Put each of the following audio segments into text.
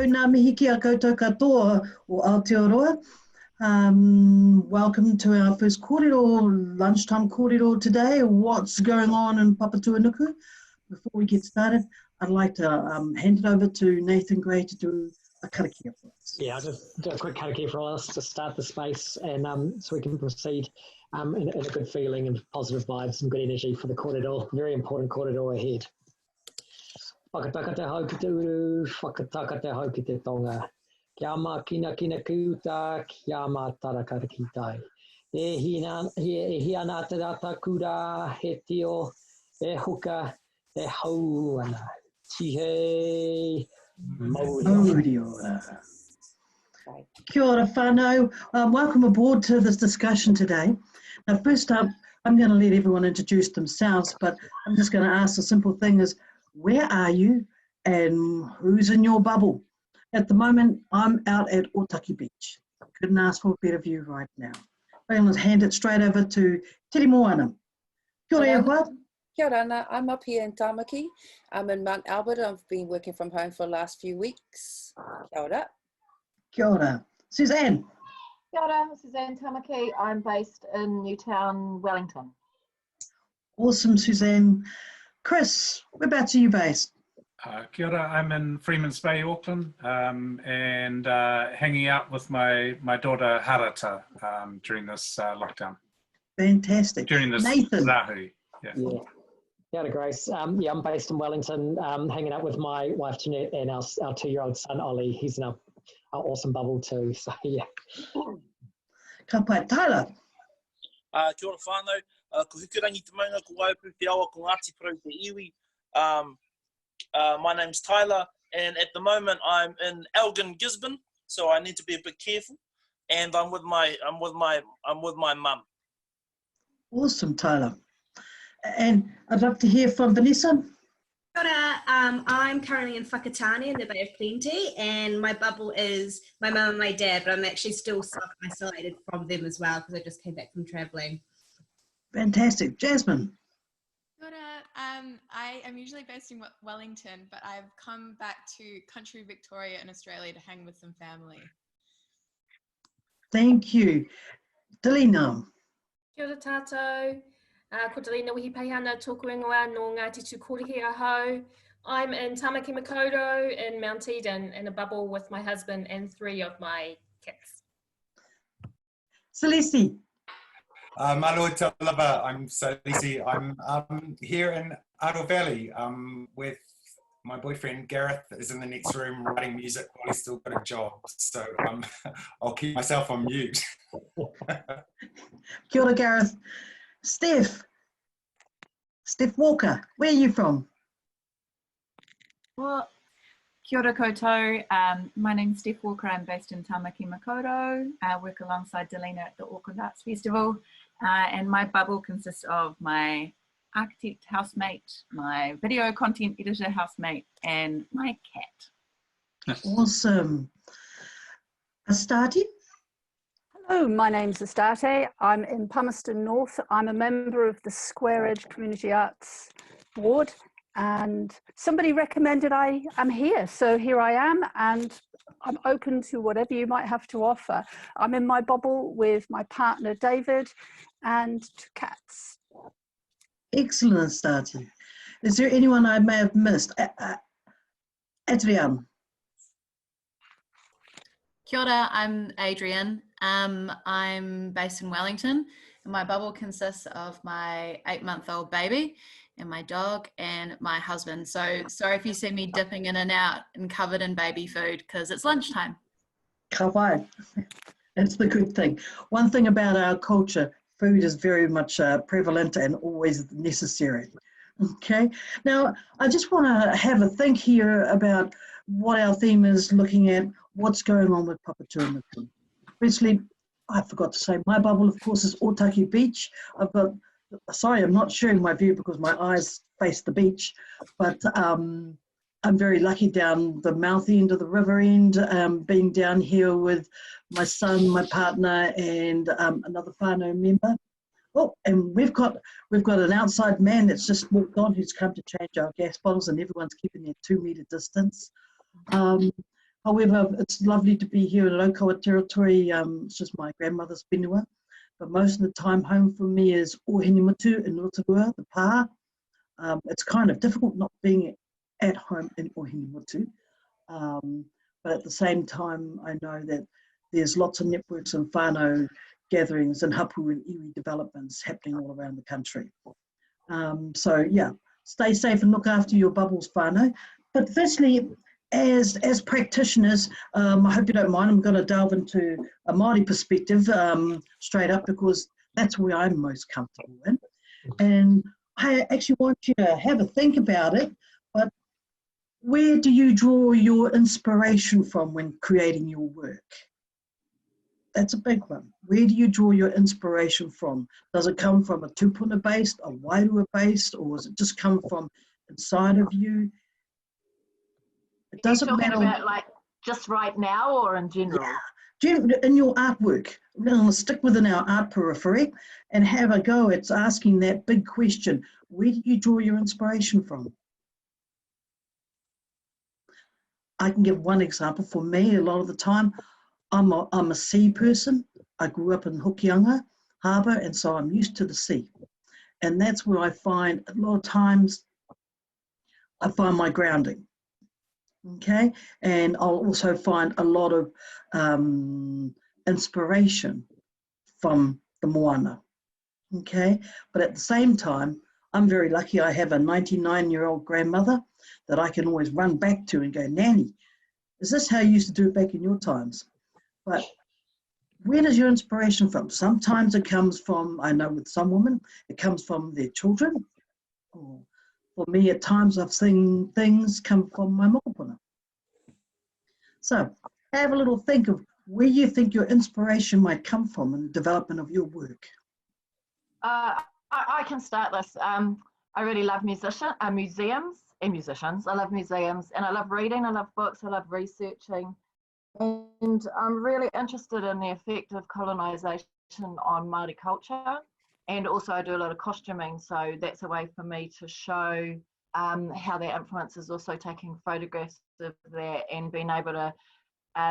ngā mihi ki a koutou katoa o Aotearoa. Welcome to our first kōrero, lunchtime kōrero today. What's going on in Papatu and nuku? Before we get started, I'd like to hand it over to Nathan Gray to do a karakia for us. Yeah, I'll just do a quick karakia for us to start the space, and so we can proceed in a good feeling and positive vibes and good energy for the kōrero. Very important kōrero ahead. Whakataka te hau ki te uru, whakataka te hau ki te tonga. Kia mā kina kiuta, kia mā tarakara ki tai. E hi ana te rata kura, he tio, e huka, e hau ana. Tihei, mauri ora. Kia ora whānau. Welcome aboard to this discussion today. Now first up, I'm going to let everyone introduce themselves, but I'm just going to ask the simple thing is, where are you and who's in your bubble? At the moment, I'm out at Otaki Beach. Couldn't ask for a better view right now. I'm going to hand it straight over to Tiri Moana. Kia ora, Hoet. Kia ora, Anna. I'm up here in Tamaki. I'm in Mount Albert. I've been working from home for the last few weeks. Kia ora. Kia ora. Suzanne. Kia ora, Suzanne Tamaki. I'm based in Newtown, Wellington. Awesome, Suzanne. Chris, whereabouts are you based? Kia ora, I'm in Freeman's Bay, Auckland, and hanging out with my daughter Harata during this lockdown. Fantastic. During this Nathan. rahu. Yeah. Kia ora, Grace. Yeah, I'm based in Wellington, hanging out with my wife Jeanette and our 2-year-old son Ollie. He's in our awesome bubble too. So yeah. Ka pai, Tyler. Kia ora whānau. Ko hukurangi te maunga, ko waipu te awa, ko Ngāti Parau te iwi. My name's Tyler, and at the moment I'm in Elgin, Gisborne, so I need to be a bit careful. And I'm with my mum. Awesome, Tyler. And I'd love to hear from Vanessa. Kia ora, I'm currently in Whakatane in the Bay of Plenty, and my bubble is my mum and my dad, but I'm actually still self-isolated from them as well because I just came back from travelling. Fantastic. Jasmine. Kia ora. I am usually based in Wellington, but I've come back to country Victoria in Australia to hang with some family. Thank you. Delina. Kia ora tātou. Ko Delina Wihipeihana tōku ingoa no Ngāti Tū Kōrehe Ahau. I'm in Tamaki Makaurau in Mount Eden in a bubble with my husband and 3 of my kids. Celeste. Malo Talaba, I'm Celeste. I'm here in Aro Valley with my boyfriend Gareth is in the next room writing music while he's still got a job. So I'll keep myself on mute. Kia ora, Gareth. Steph Walker, where are you from? Well, kia ora koutou. My name's Steph Walker. I'm based in Tamaki Makaurau. I work alongside Delina at the Auckland Arts Festival. And my bubble consists of my architect housemate, my video content editor housemate, and my cat. Awesome. Astarte? Hello, my name's Astarte. I'm in Palmerston North. I'm a member of the Square Edge Community Arts Board, and somebody recommended I am here. So here I am, and I'm open to whatever you might have to offer. I'm in my bubble with my partner, David, and 2 cats. Excellent, Astarte. Is there anyone I may have missed? Adrienne. Kia ora, I'm Adrienne. I'm based in Wellington, and my bubble consists of my 8-month-old baby and my dog and my husband. So sorry if you see me dipping in and out and covered in baby food because it's lunchtime. Ka wai. That's the good thing. One thing about our culture, food is very much prevalent and always necessary. Okay, now I just want to have a think here about what our theme is, looking at what's going on with Papatu and nuku. Firstly, I forgot to say, my bubble, of course, is Otaki Beach. Sorry, I'm not sharing my view because my eyes face the beach, but I'm very lucky down the mouth end of the river end, being down here with my son, my partner, and another whānau member. Oh, and we've got an outside man that's just walked on who's come to change our gas bottles, and everyone's keeping their 2 metre distance. However, it's lovely to be here in Raukawa territory. It's just my grandmother's whenua. But most of the time home for me is Ohenimutu in Rotorua, the pā. It's kind of difficult not being at home in Ohenimutu. But at the same time, I know that there's lots of networks and whānau gatherings and hapu and iwi developments happening all around the country. So yeah, stay safe and look after your bubbles whānau. But firstly, as practitioners, I hope you don't mind, I'm going to delve into a Māori perspective straight up, because that's where I'm most comfortable in. And I actually want you to have a think about it, but where do you draw your inspiration from when creating your work? That's a big one. Where do you draw your inspiration from? Does it come from a tupuna based, a wairua based, or does it just come from inside of you? It doesn't matter. About like just right now or in general? Yeah. In your artwork, we're going to stick within our art periphery and have a go at asking that big question. Where do you draw your inspiration from? I can give one example. For me, a lot of the time, I'm a sea person. I grew up in Hokianga Harbour, and so I'm used to the sea. And that's where I find a lot of times I find my grounding. Okay, and I'll also find a lot of inspiration from the moana. Okay, but at the same time, I'm very lucky. I have a 99-year-old grandmother that I can always run back to and go, Nanny, is this how you used to do it back in your times? But where does your inspiration from? Sometimes it comes from, I know with some women, it comes from their children. Or for me, at times I've seen things come from my mokopuna. So have a little think of where you think your inspiration might come from in the development of your work. I can start this. I really love museums and musicians. I love museums and I love reading, I love books, I love researching. And I'm really interested in the effect of colonisation on Māori culture. And also I do a lot of costuming, so that's a way for me to show how that influence is also taking photographs of that and being able to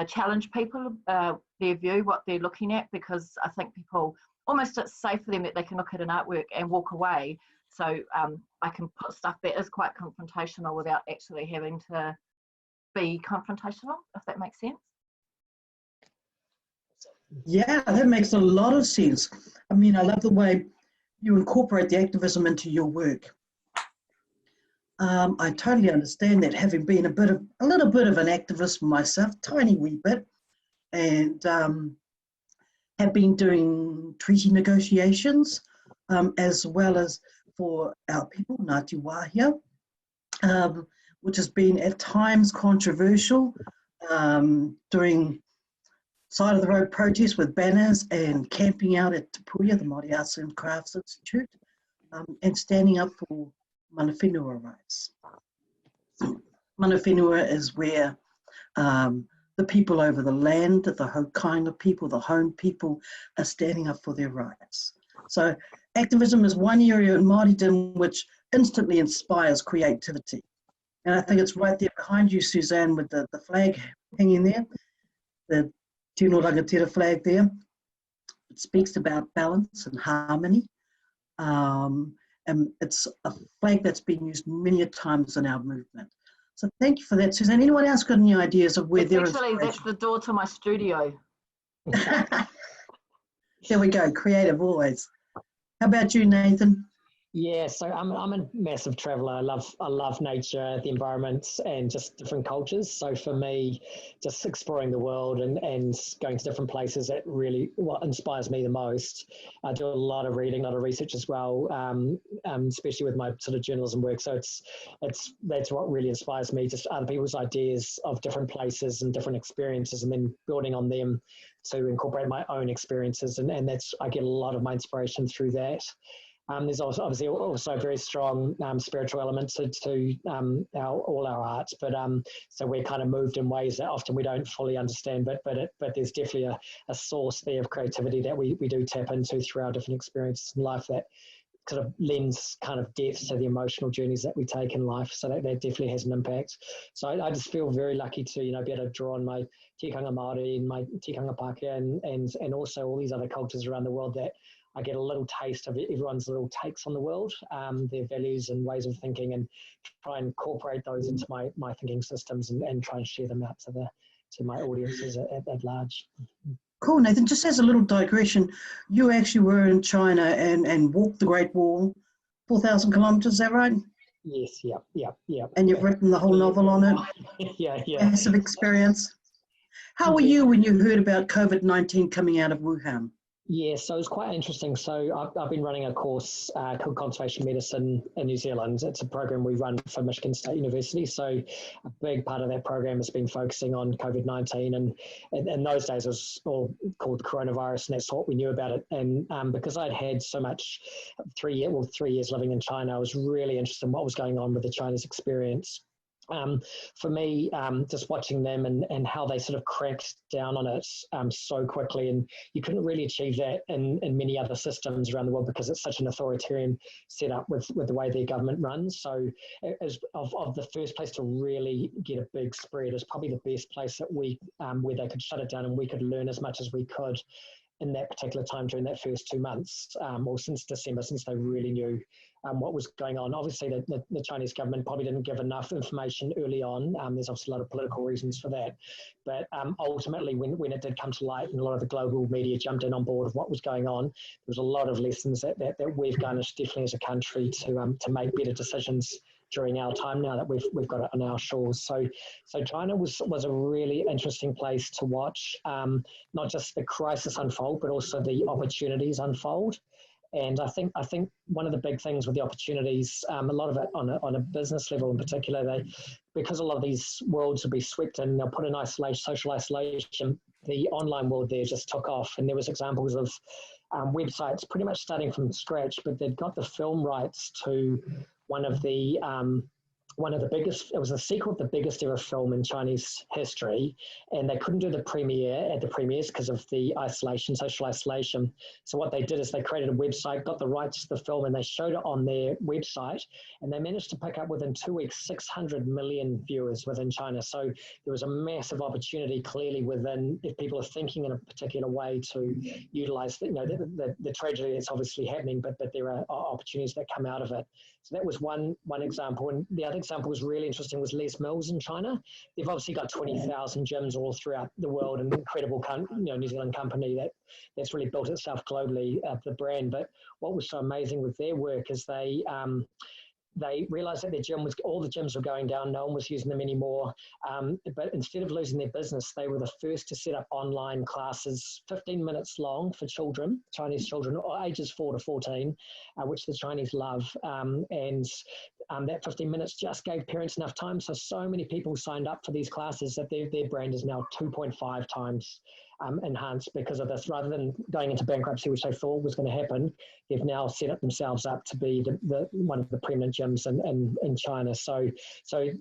challenge people, their view, what they're looking at, because I think people, almost it's safe for them that they can look at an artwork and walk away. So I can put stuff that is quite confrontational without actually having to be confrontational, if that makes sense. Yeah, that makes a lot of sense. I mean, I love the way you incorporate the activism into your work. I totally understand that, having been a little bit of an activist myself, tiny wee bit, and have been doing treaty negotiations as well as for our people, Ngāti Wāhia, which has been at times controversial, doing side of the road protests with banners and camping out at Te Puia, the Māori Arts and Crafts Institute, and standing up for mana whenua rights. Mana whenua is where the people over the land, the Hokainga people, the home people, are standing up for their rights. So activism is one area in Māoridom which instantly inspires creativity. And I think it's right there behind you, Suzanne, with the flag hanging there, the Tino Rangatira flag there. It speaks about balance and harmony. And it's a flag that's been used many a times in our movement. So thank you for that, Suzanne. Anyone else got any ideas of where there is? Actually, that's the door to my studio. There we go, creative always. How about you, Nathan? Yeah, so I'm a massive traveller. I love nature, the environment, and just different cultures. So for me, just exploring the world and going to different places, that really what inspires me the most. I do a lot of reading, a lot of research as well, especially with my sort of journalism work. So that's what really inspires me, just other people's ideas of different places and different experiences, and then building on them to incorporate my own experiences. And that's, I get a lot of my inspiration through that. There's also obviously also a very strong spiritual element to all our arts, but so we're kind of moved in ways that often we don't fully understand, but there's definitely a source there of creativity that we do tap into through our different experiences in life that sort of lends kind of depth to the emotional journeys that we take in life. So that definitely has an impact. So I just feel very lucky to, you know, be able to draw on my tikanga Māori and my tikanga Pākehā and also all these other cultures around the world, that I get a little taste of everyone's little takes on the world, their values and ways of thinking, and try and incorporate those into my thinking systems and try and share them out to my audiences at large. Cool, Nathan. Just as a little digression, you actually were in China and walked the Great Wall, 4,000 kilometers, is that right? Yes, yeah. And you've written the whole novel on it? Yeah. Massive experience. How were you when you heard about COVID-19 coming out of Wuhan? Yeah, so it was quite interesting. So I've been running a course called Conservation Medicine in New Zealand. It's a program we run for Michigan State University. So a big part of that program has been focusing on COVID-19. And in those days, it was all called the coronavirus, and that's what we knew about it. And because I'd had so much 3 years living in China, I was really interested in what was going on with the Chinese experience. For me, just watching them and how they sort of cracked down on it so quickly, and you couldn't really achieve that in many other systems around the world because it's such an authoritarian setup with the way their government runs. So as of the first place to really get a big spread is probably the best place that we where they could shut it down and we could learn as much as we could in that particular time during that first 2 months, or since December, since they really knew what was going on. Obviously, the Chinese government probably didn't give enough information early on. There's obviously a lot of political reasons for that. But ultimately, when it did come to light and a lot of the global media jumped in on board of what was going on, there was a lot of lessons that we've garnished definitely as a country to make better decisions during our time now that we've got it on our shores. So China was a really interesting place to watch, not just the crisis unfold, but also the opportunities unfold. And I think one of the big things with the opportunities, a lot of it on a business level in particular, because a lot of these worlds will be swept in, they'll put in social isolation, the online world there just took off. And there was examples of websites pretty much starting from scratch, but they'd got the film rights to one of the biggest, it was a sequel of the biggest ever film in Chinese history, and they couldn't do the premiere at the premieres because of the social isolation. So what they did is they created a website, got the rights to the film, and they showed it on their website, and they managed to pick up within 2 weeks 600 million viewers within China. So there was a massive opportunity clearly within, if people are thinking in a particular way, to utilize the tragedy that's obviously happening, but there are opportunities that come out of it. So that was one example. And the other example was really interesting was Les Mills in China. They've obviously got 20,000 gyms all throughout the world, an incredible New Zealand company that's really built itself globally, the brand. But what was so amazing with their work is they realized that all the gyms were going down, no one was using them anymore. But instead of losing their business, they were the first to set up online classes, 15 minutes long for children, Chinese children, ages 4 to 14, which the Chinese love. And that 15 minutes just gave parents enough time. So many people signed up for these classes that their brand is now 2.5 times enhanced because of this. Rather than going into bankruptcy, which they thought was going to happen, they've now set up themselves up to be one of the preeminent gyms in China. So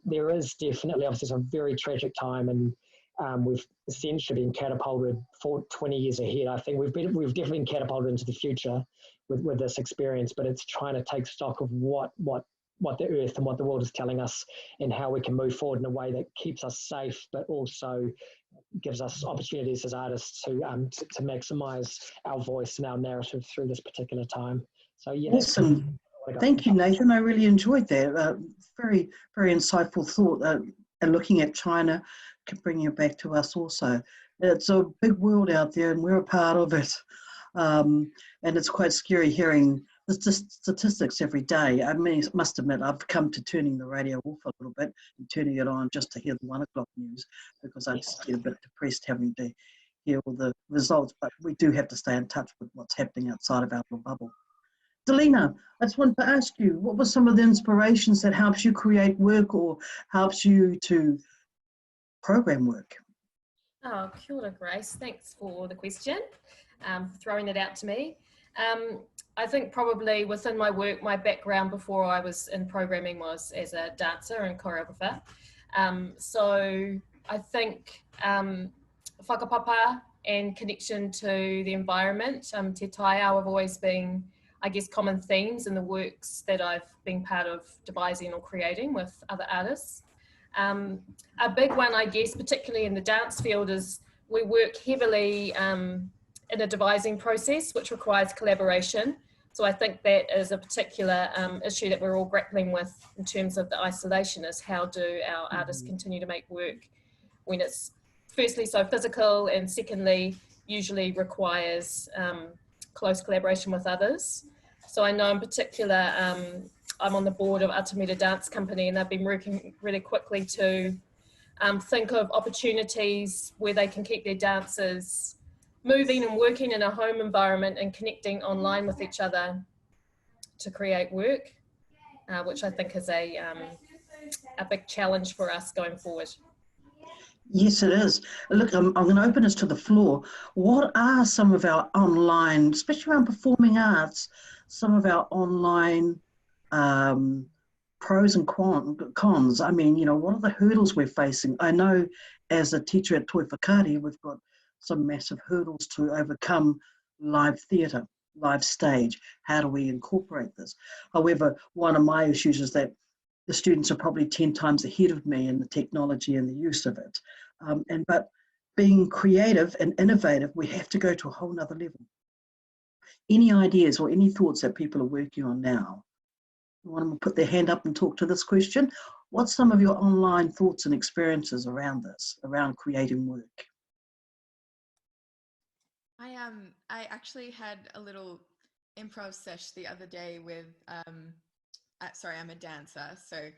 there is definitely, obviously, it's a very tragic time, and we've essentially been catapulted for 20 years ahead. I think we've definitely been catapulted into the future with this experience, but it's trying to take stock of what the earth and what the world is telling us and how we can move forward in a way that keeps us safe, but also gives us opportunities as artists to maximize our voice and our narrative through this particular time. So yeah. Awesome. Thank you, Nathan. I really enjoyed that. Very, very insightful thought. And looking at China, bringing it back to us also. It's a big world out there, and we're a part of it. And it's quite scary hearing the statistics every day. I mean, I must admit, I've come to turning the radio off a little bit and turning it on just to hear the 1 o'clock news, because I just get a bit depressed having to hear all the results. But we do have to stay in touch with what's happening outside of our little bubble. Delina, I just wanted to ask you, what were some of the inspirations that helps you create work or helps you to program work? Oh, kia ora, Grace. Thanks for the question, for throwing it out to me. I think probably within my work, my background before I was in programming was as a dancer and choreographer. So I think whakapapa and connection to the environment, te taia, I've always been, I guess, common themes in the works that I've been part of devising or creating with other artists. A big one, I guess, particularly in the dance field, is we work heavily in a devising process, which requires collaboration. So I think that is a particular issue that we're all grappling with in terms of the isolation, is how do our artists continue to make work when it's firstly so physical, and secondly usually requires close collaboration with others. So I know in particular, I'm on the board of Atamira Dance Company, and they've been working really quickly to think of opportunities where they can keep their dancers moving and working in a home environment and connecting online with each other to create work, which I think is a big challenge for us going forward. Yes, it is. Look, I'm going to open this to the floor. What are some of our online, especially around performing arts, some of our online pros and cons? I mean, you know, what are the hurdles we're facing? I know as a teacher at Toi Whakaari, we've got some massive hurdles to overcome: live theatre, live stage. How do we incorporate this? However, one of my issues is that the students are probably 10 times ahead of me in the technology and the use of it. But being creative and innovative, we have to go to a whole nother level. Any ideas or any thoughts that people are working on now? You want to put their hand up and talk to this question? What's some of your online thoughts and experiences around this, around creating work? I actually had a little improv sesh the other day with sorry, I'm a dancer, so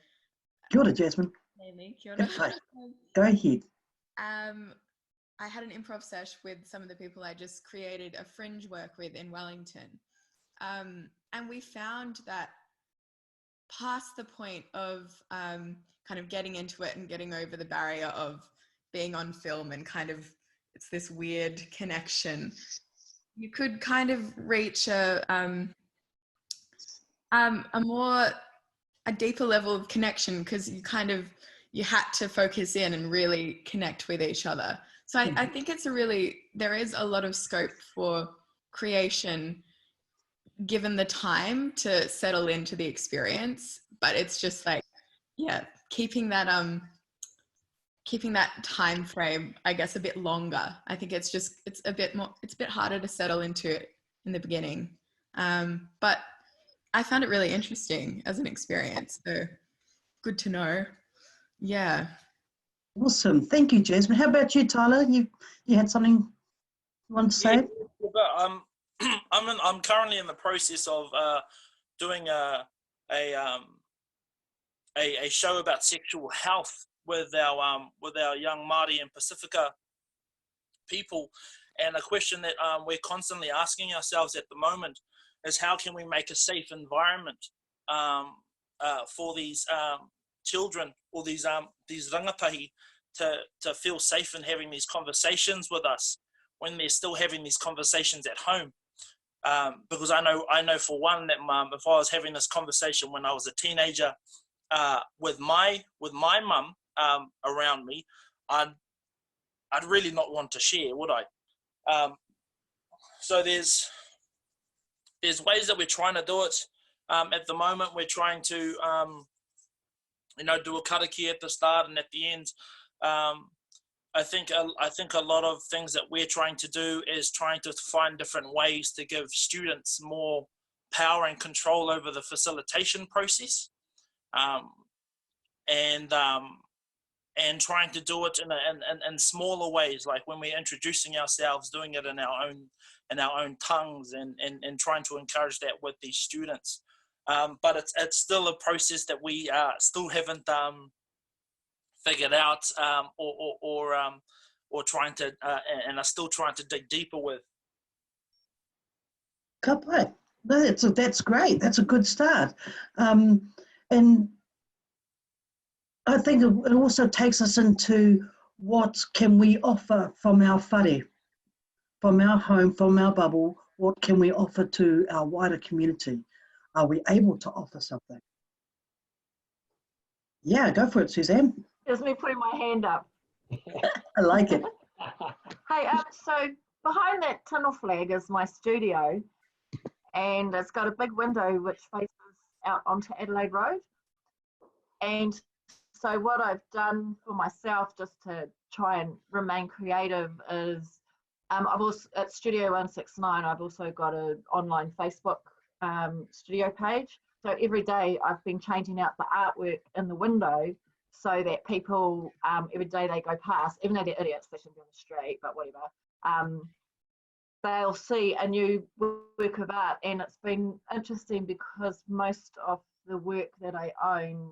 Kia ora, Jasmine. Mainly, kia ora. Go ahead. I had an improv sesh with some of the people I just created a fringe work with in Wellington, and we found that past the point of kind of getting into it and getting over the barrier of being on film and kind of it's this weird connection, you could kind of reach a deeper level of connection, because you had to focus in and really connect with each other. So I think there is a lot of scope for creation given the time to settle into the experience, but it's just like, yeah, keeping that time frame, I guess, a bit longer. I think it's a bit harder to settle into it in the beginning. But I found it really interesting as an experience, so good to know. Yeah. Awesome. Thank you, Jasmine. How about you, Tyler? You had something you want to say? Yeah, I'm currently in the process of doing a show about sexual health with our young Māori and Pacifica people, and a question that we're constantly asking ourselves at the moment is how can we make a safe environment for these children or these rangatahi to feel safe in having these conversations with us when they're still having these conversations at home. Because I know for one that if I was having this conversation when I was a teenager with my mum around me, I'd really not want to share, would I? So there's ways that we're trying to do it. At the moment, we're trying to do a karakia at the start and at the end. I think a lot of things that we're trying to do is trying to find different ways to give students more power and control over the facilitation process, and trying to do it in smaller ways, like when we're introducing ourselves, doing it in our own tongues, and trying to encourage that with these students. But it's still a process that we still haven't figured out, or trying to and are still trying to dig deeper with. Ka pai. That's great. That's a good start. And I think it also takes us into what can we offer from our whare, from our home, from our bubble. What can we offer to our wider community? Are we able to offer something? Yeah, go for it, Suzanne. Here's me putting my hand up. I like it. Hey, so behind that tunnel flag is my studio, and it's got a big window which faces out onto Adelaide Road. And so what I've done for myself, just to try and remain creative, is I've also at Studio 169, I've also got an online Facebook studio page. So every day I've been changing out the artwork in the window so that people, every day they go past, even though they're idiots, they shouldn't be on the street, but whatever, they'll see a new work of art. And it's been interesting because most of the work that I own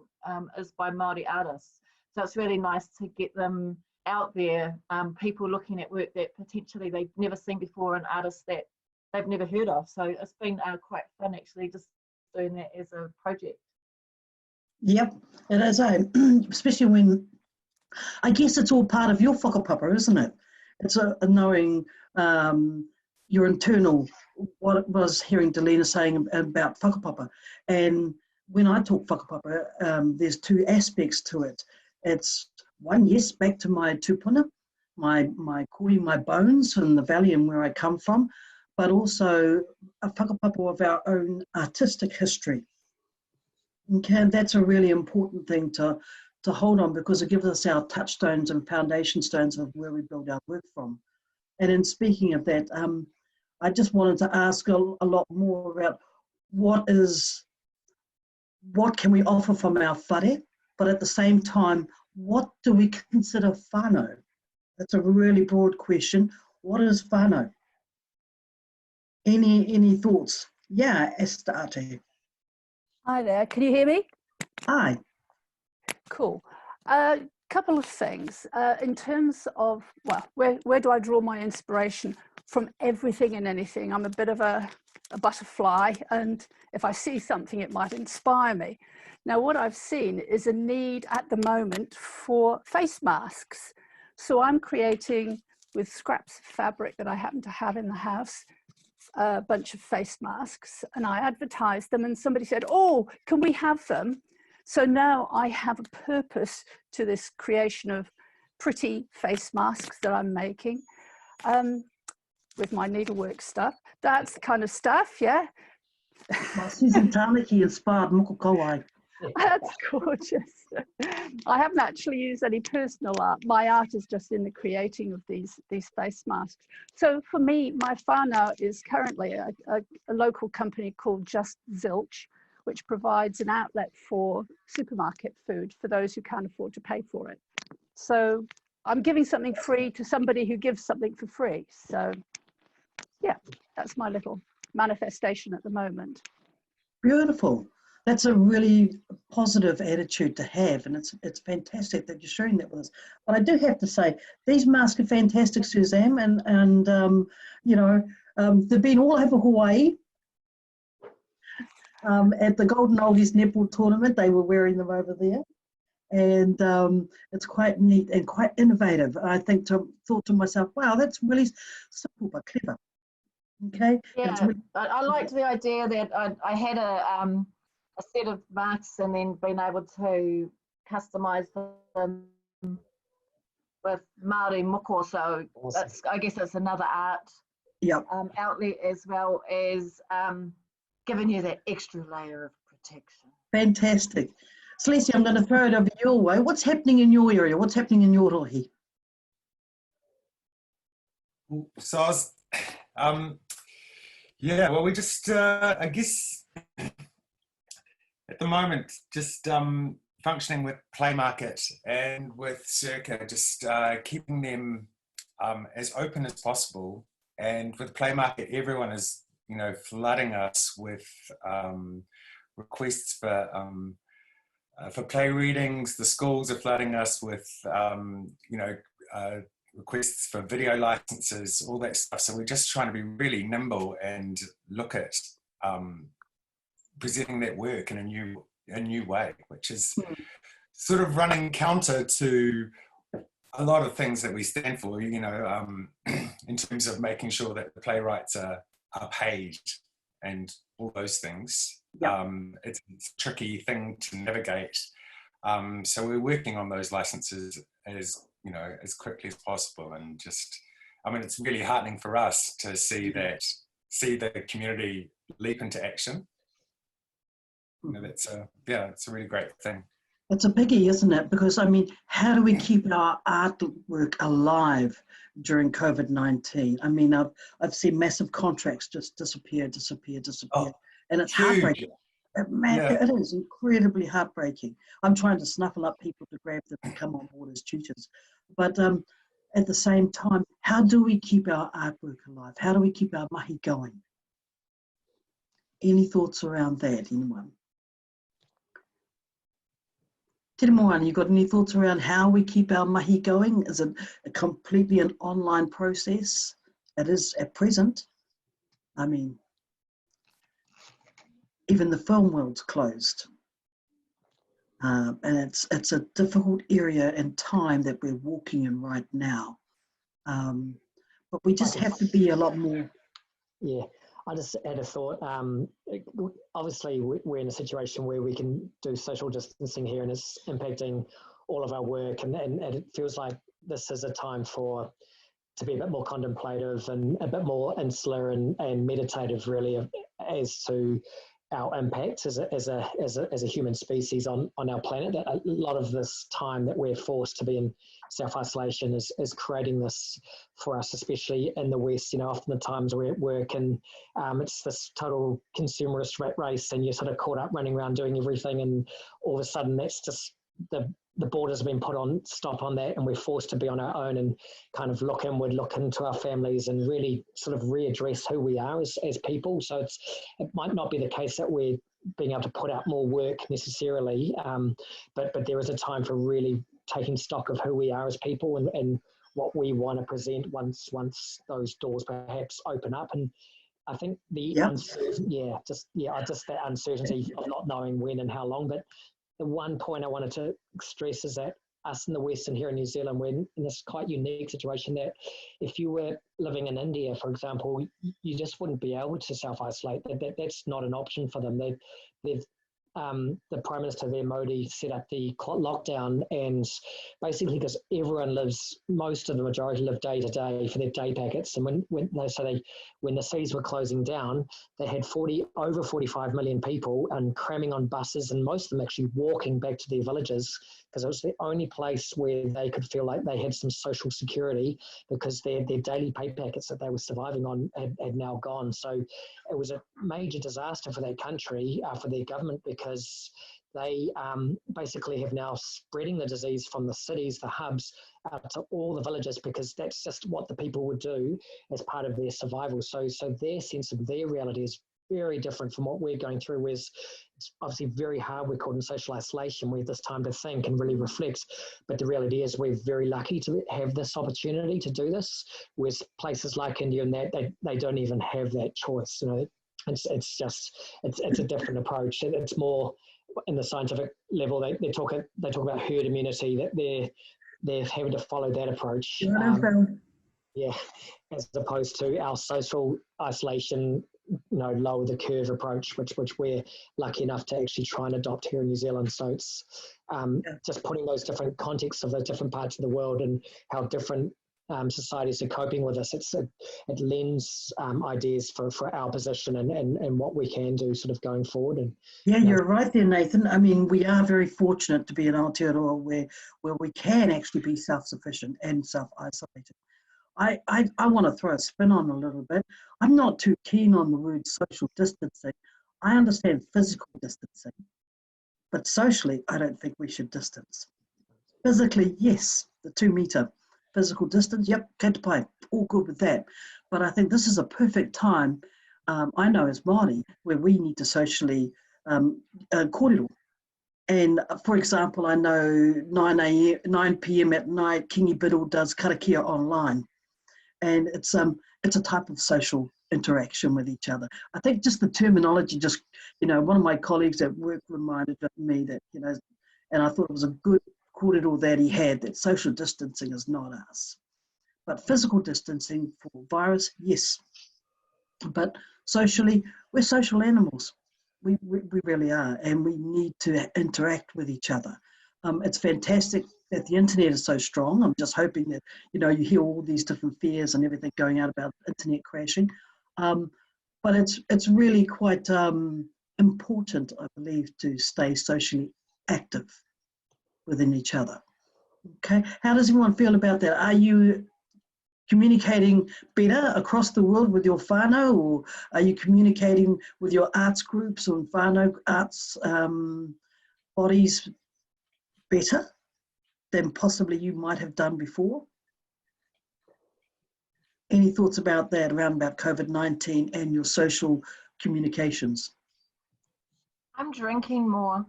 is by Māori artists. So it's really nice to get them out there, people looking at work that potentially they've never seen before and artists that they've never heard of. So it's been quite fun actually just doing that as a project. Yep, it is, especially when, I guess it's all part of your whakapapa, isn't it? It's a knowing your internal, what it was hearing Delina saying about whakapapa. And when I talk whakapapa, there's two aspects to it. It's one, yes, back to my tupuna, my koi, my bones and the valley and where I come from, but also a whakapapa of our own artistic history. Okay, and that's a really important thing to hold on, because it gives us our touchstones and foundation stones of where we build our work from. And in speaking of that, I just wanted to ask a lot more about what can we offer from our whare, but at the same time, what do we consider whānau? That's a really broad question. What is whānau? Any thoughts? Yeah, Estate. Hi there, can you hear me? Hi. Cool. Couple of things. In terms of, well, where do I draw my inspiration? From everything and anything. I'm a bit of a butterfly, and if I see something, it might inspire me. Now, what I've seen is a need at the moment for face masks. So I'm creating, with scraps of fabric that I happen to have in the house, a bunch of face masks, and I advertised them, and somebody said, oh, can we have them? So now I have a purpose to this creation of pretty face masks that I'm making with my needlework stuff. That's the kind of stuff, yeah. Well, Suzanne Tamaki inspired Moko Kawai. That's gorgeous. I haven't actually used any personal art. My art is just in the creating of these face masks. So for me, my whānau is currently a local company called Just Zilch, which provides an outlet for supermarket food for those who can't afford to pay for it. So I'm giving something free to somebody who gives something for free. So yeah, that's my little manifestation at the moment. Beautiful. That's a really positive attitude to have, and it's fantastic that you're sharing that with us. But I do have to say, these masks are fantastic, Suzanne, and you know, they've been all over Hawaii. At the Golden Oldies netball tournament, they were wearing them over there, and it's quite neat and quite innovative. I think thought to myself, wow, that's really simple but clever. Okay. Yeah, really I liked the idea that I had a set of masks and then being able to customize them with Māori moko. So that's, I guess it's another art outlet, as well as giving you that extra layer of protection. Fantastic. Celeste, I'm going to throw it over your way. What's happening in your area? What's happening in your rohe? So I was, yeah, well, we just, I guess, at the moment, just functioning with Play Market and with Circa, just keeping them as open as possible. And with Play Market, everyone is, you know, flooding us with requests for play readings. The schools are flooding us with, you know, requests for video licenses, all that stuff. So we're just trying to be really nimble and look at presenting that work in a new way, which is sort of running counter to a lot of things that we stand for, you know, in terms of making sure that the playwrights are paid and all those things. It's a tricky thing to navigate. So we're working on those licenses as, you know, as quickly as possible, and just, I mean, it's really heartening for us to see that, see the community leap into action. You know, that's a, yeah, it's a really great thing. It's a biggie, isn't it? Because I mean, how do we keep our artwork alive during COVID-19? I mean, I've seen massive contracts just disappear, Oh, and it's huge. heartbreaking. Man, Yeah. it is incredibly heartbreaking. I'm trying to snuffle up people to grab them and come on board as tutors, but at the same time, how do we keep our artwork alive? How do we keep our mahi going? Any thoughts around that, anyone? Te Moana, you got any thoughts around how we keep our mahi going? Is it completely an online process? It is at present. I mean, even the film world's closed. And it's a difficult area and time that we're walking in right now. But we just have to be a lot more. Yeah, I just had a thought. Obviously, we're in a situation where we can do social distancing here, and it's impacting all of our work. And it feels like this is a time to be a bit more contemplative and a bit more insular and meditative, really, as to our impact as a human species on our planet. A lot of this time that we're forced to be in self-isolation is creating this for us, especially in the West. You know, often the times we're at work and it's this total consumerist rat race, and you're sort of caught up running around doing everything, and all of a sudden that's just the borders have been put on stop on that, and we're forced to be on our own and kind of look inward, look into our families, and really sort of readdress who we are as people. So it might not be the case that we're being able to put out more work necessarily, but there is a time for really taking stock of who we are as people and what we want to present once those doors perhaps open up. And I think the just that uncertainty of not knowing when and how long. But the one point I wanted to stress is that us in the West and here in New Zealand, we're in this quite unique situation that if you were living in India, for example, you just wouldn't be able to self-isolate. That's not an option for them. They've the Prime Minister there, Modi, set up the lockdown, and basically because everyone most of the majority live day to day for their day packets, and when the cities were closing down, they had over 45 million people and cramming on buses, and most of them actually walking back to their villages because it was the only place where they could feel like they had some social security, because their daily pay packets that they were surviving on had now gone. So it was a major disaster for their country, for their government, because they basically have now spreading the disease from the cities, the hubs, out to all the villages, because that's just what the people would do as part of their survival. So their sense of their reality is very different from what we're going through, whereas it's obviously very hard. We're caught in social isolation. We have this time to think and really reflect, but the reality is we're very lucky to have this opportunity to do this, whereas places like India and that, they don't even have that choice. You know, it's a different approach. It's more in the scientific level. They talk about herd immunity, that they're having to follow that approach. As opposed to our social isolation, lower the curve approach, which we're lucky enough to actually try and adopt here in New Zealand. So it's just putting those different contexts of the different parts of the world and how different societies are coping with this. It lends ideas for our position and what we can do sort of going forward. And you're right there, Nathan. I mean, we are very fortunate to be in Aotearoa where we can actually be self-sufficient and self-isolated. I want to throw a spin on a little bit. I'm not too keen on the word social distancing. I understand physical distancing, but socially, I don't think we should distance. Physically, yes, the 2 meter physical distance, yep, kete pai, all good with that. But I think this is a perfect time, I know as Māori, where we need to socially kōrero. And for example, I know 9 p.m. at night, Kingi Biddle does karakia online. And it's a type of social interaction with each other. I think just the terminology, one of my colleagues at work reminded me that, and I thought it was a good kōrero that he had, that social distancing is not us. But physical distancing for virus, yes. But socially, we're social animals. We really are, and we need to interact with each other. It's fantastic that the internet is so strong. I'm just hoping that, you hear all these different fears and everything going out about internet crashing. but it's really quite important, I believe, to stay socially active within each other. Okay, how does everyone feel about that? Are you communicating better across the world with your whānau, or are you communicating with your arts groups or whānau arts bodies better than possibly you might have done before? Any thoughts about that, around about COVID-19 and your social communications? I'm drinking more.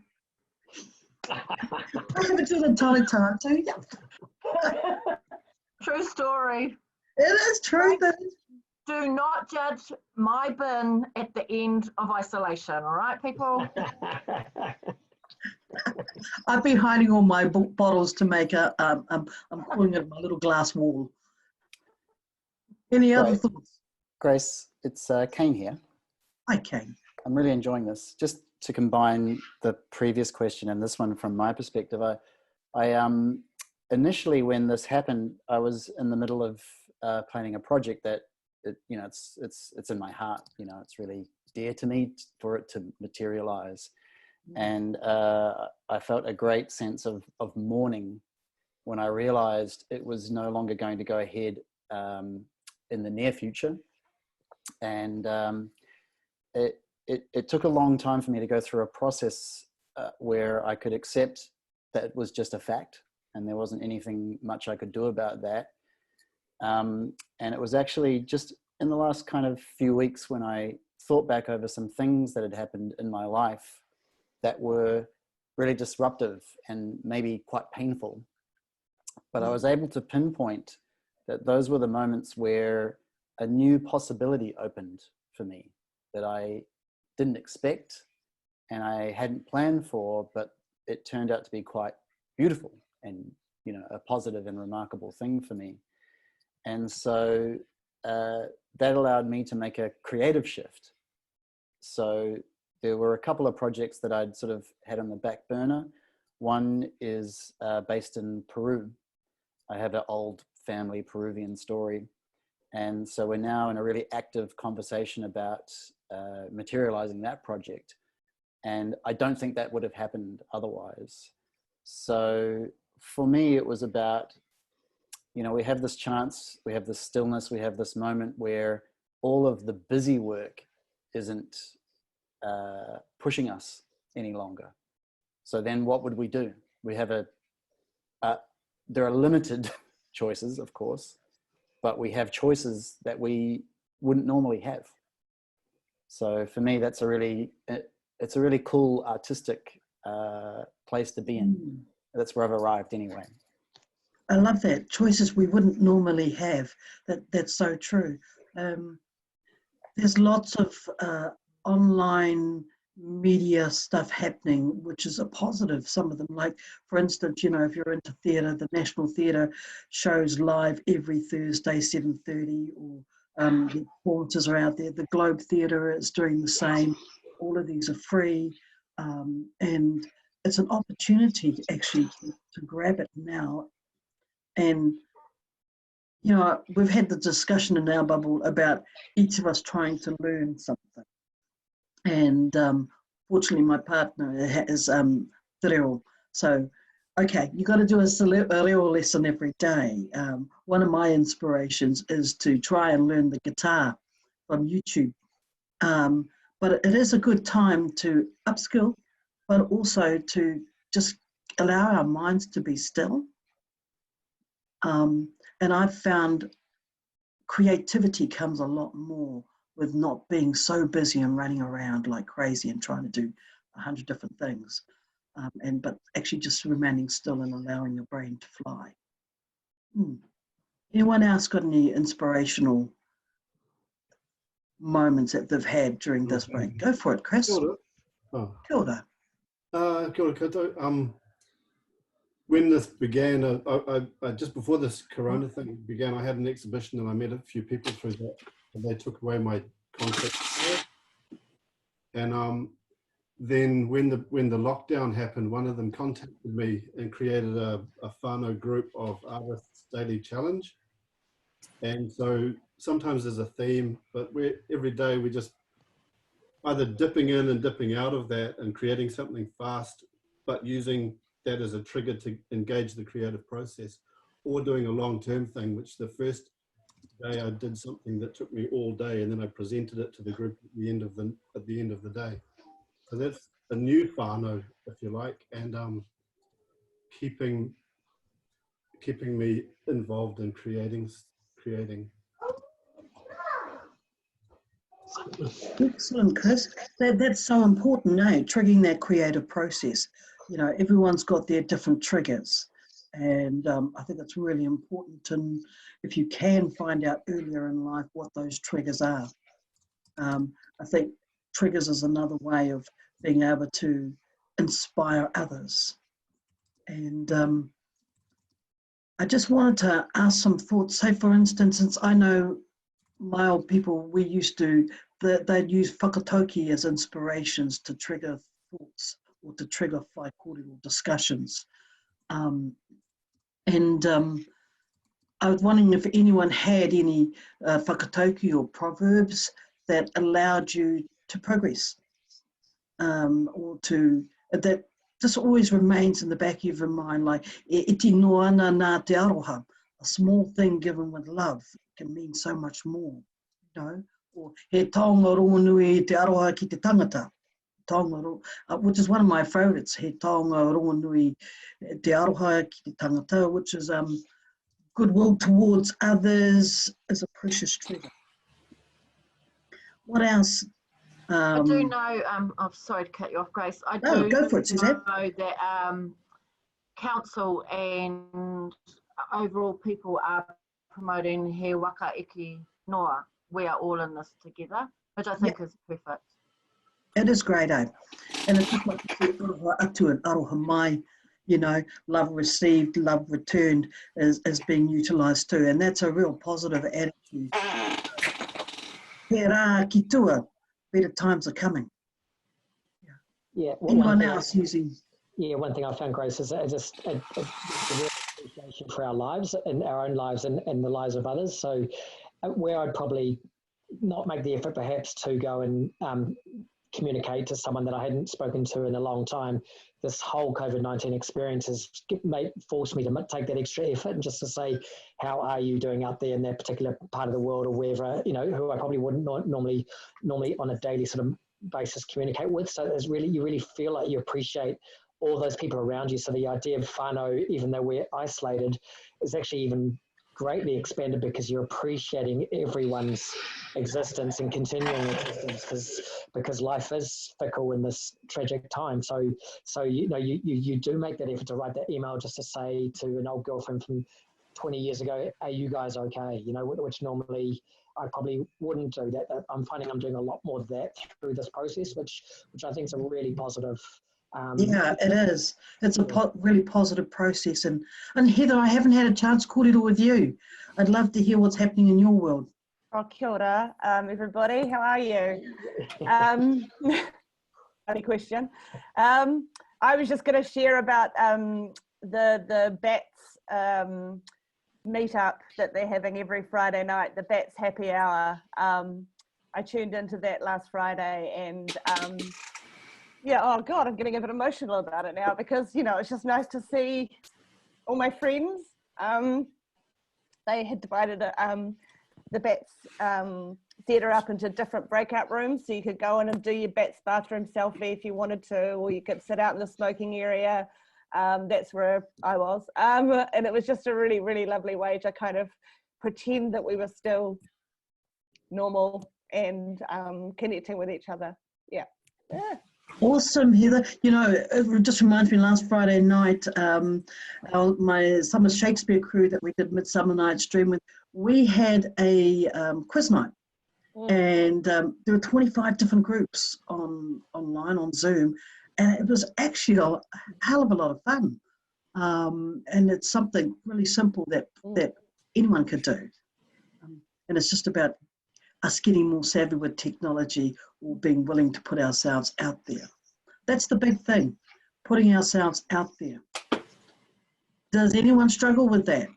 I haven't done a ton of time too. True story. It is true. Do not judge my bin at the end of isolation, all right, people? I've been hiding all my bottles to make I'm calling it my little glass wall. Any other thoughts? Grace, it's Kane here. Hi, Kane. I'm really enjoying this. Just to combine the previous question and this one from my perspective, I initially, when this happened, I was in the middle of planning a project that, it's in my heart. It's really dear to me for it to materialize. And I felt a great sense of mourning when I realized it was no longer going to go ahead in the near future. And it took a long time for me to go through a process where I could accept that it was just a fact and there wasn't anything much I could do about that. And it was actually just in the last kind of few weeks when I thought back over some things that had happened in my life that were really disruptive and maybe quite painful. But I was able to pinpoint that those were the moments where a new possibility opened for me that I didn't expect and I hadn't planned for, but it turned out to be quite beautiful and, a positive and remarkable thing for me. And so that allowed me to make a creative shift. So there were a couple of projects that I'd sort of had on the back burner. One is based in Peru. I have an old family Peruvian story. And so we're now in a really active conversation about materializing that project. And I don't think that would have happened otherwise. So for me, it was about, we have this chance, we have this stillness, we have this moment where all of the busy work isn't pushing us any longer. So then what would we do? We have there are limited choices, of course, but we have choices that we wouldn't normally have. So for me, that's it's a really cool artistic place to be in. That's where I've arrived anyway. I love that. Choices we wouldn't normally have. That's so true. There's lots of online media stuff happening, which is a positive. Some of them, like, for instance, if you're into theatre, the National Theatre shows live every Thursday, 7:30, or the performances are out there. The Globe Theatre is doing the same. All of these are free, and it's an opportunity actually to grab it now. And we've had the discussion in our bubble about each of us trying to learn something. And fortunately, my partner has te reo. So, okay, you got to do a reo lesson every day. One of my inspirations is to try and learn the guitar from YouTube. But it is a good time to upskill, but also to just allow our minds to be still. And I've found creativity comes a lot more with not being so busy and running around like crazy and trying to do 100 different things, but actually just remaining still and allowing your brain to fly. Anyone else got any inspirational moments that they've had during this break? Go for it, Chris. Kia ora. Oh. Kia ora. Kia ora koutou. When this began, I just before this Corona thing began, I had an exhibition and I met a few people through that, and they took away my contact. And then when the lockdown happened, one of them contacted me and created a whānau group of artists daily challenge. And so sometimes there's a theme, but every day we just either dipping in and dipping out of that and creating something fast, but using that as a trigger to engage the creative process, or doing a long-term thing, which the first day I did something that took me all day, and then I presented it to the group at the end of the day. So that's a new whānau, if you like, and keeping me involved in creating. Excellent, Chris. That's so important, eh? Triggering that creative process. You know, everyone's got their different triggers. And I think that's really important. And if you can find out earlier in life what those triggers are, I think triggers is another way of being able to inspire others. And I just wanted to ask some thoughts. Say, for instance, since I know my old people, we used to, they'd use whakatauki as inspirations to trigger thoughts or to trigger whaikorero discussions. I was wondering if anyone had any whakatauki or proverbs that allowed you to progress, or that just always remains in the back of your mind, like e te noa ana nā te aroha, a small thing given with love can mean so much more, you know, or he taonga rongonui te aroha ki te tangata, which is one of my favourites, he taonga rongonui te aroha ki te tangata, which is goodwill towards others is a precious treasure. What else? I do know, I'm sorry to cut you off, Grace. I do go for it, Suzanne. know that council and overall people are promoting he waka iki noa. We are all in this together, which I think is perfect. It is great, eh? And it's just like you said, aroha atu and aroha mai, you know, love received, love returned is being utilised too. And that's a real positive attitude. He rā ki tua, better times are coming. Yeah. Anyone else using? Yeah, one thing I found, Grace, is just a real appreciation for our lives and our own lives and the lives of others. So where I'd probably not make the effort perhaps to go and communicate to someone that I hadn't spoken to in a long time, this whole COVID-19 experience has forced me to take that extra effort and just to say, how are you doing out there in that particular part of the world or wherever, you know, who I probably wouldn't normally on a daily sort of basis communicate with. So there's really, you really feel like you appreciate all those people around you. So the idea of whānau, even though we're isolated, is actually even greatly expanded because you're appreciating everyone's existence and continuing existence because life is fickle in this tragic time. So you know, you do make that effort to write that email just to say to an old girlfriend from 20 years ago, are you guys okay? You know, which normally I probably wouldn't do that. I'm finding I'm doing a lot more of that through this process, which I think is a really positive. Yeah, it is. It's a really positive process. And Heather, I haven't had a chance to kōrero with you. I'd love to hear what's happening in your world. Oh, kia ora, everybody. How are you? Funny question. I was just going to share about the BATS meetup that they're having every Friday night, the BATS happy hour. I tuned into that last Friday and yeah, oh God, I'm getting a bit emotional about it now because, you know, it's just nice to see all my friends. They had divided the BATS theatre up into different breakout rooms, so you could go in and do your BATS bathroom selfie if you wanted to, or you could sit out in the smoking area. That's where I was. And it was just a really, really lovely way to kind of pretend that we were still normal and connecting with each other. Yeah. Awesome, Heather. You know, it just reminds me, last Friday night, my Summer Shakespeare crew that we did Midsummer Night's Dream with, we had a quiz night. And there were 25 different groups online on Zoom, and it was actually a hell of a lot of fun. And it's something really simple that anyone could do. And it's just about us getting more savvy with technology or being willing to put ourselves out there. That's the big thing, putting ourselves out there. Does anyone struggle with that?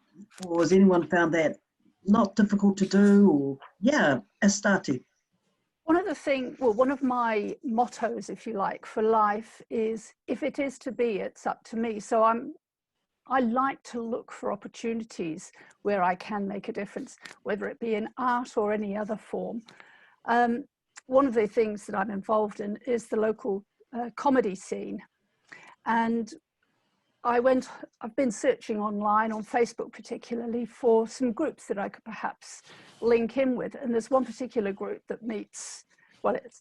Or has anyone found that not difficult to do? Or, yeah, Astarte. One of my mottos, if you like, for life is, if it is to be, it's up to me. So I like to look for opportunities where I can make a difference, whether it be in art or any other form. One of the things that I'm involved in is the local comedy scene. And I've been searching online, on Facebook particularly, for some groups that I could perhaps link in with. And there's one particular group that meets, well, it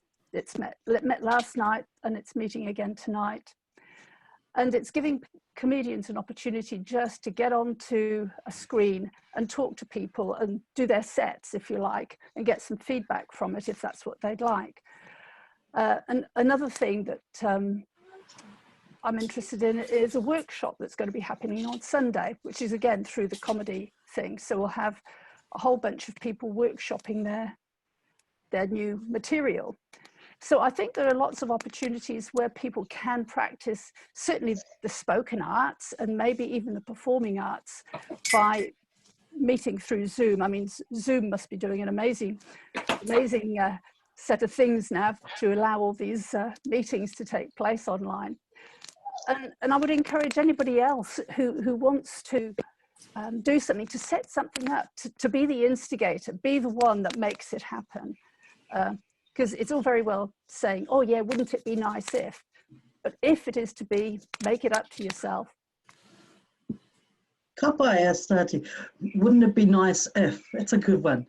met last night and it's meeting again tonight. And it's giving comedians an opportunity just to get onto a screen and talk to people and do their sets, if you like, and get some feedback from it if that's what they'd like. And another thing that I'm interested in is a workshop that's going to be happening on Sunday, which is again through the comedy thing. So we'll have a whole bunch of people workshopping their new material. So I think there are lots of opportunities where people can practice certainly the spoken arts and maybe even the performing arts by meeting through Zoom. I mean, Zoom must be doing an amazing set of things now to allow all these meetings to take place online. And I would encourage anybody else who wants to do something, to set something up, to be the instigator, be the one that makes it happen. Because it's all very well saying, oh yeah, wouldn't it be nice if? But if it is to be, make it up to yourself. Kapai Astati, wouldn't it be nice if? That's a good one.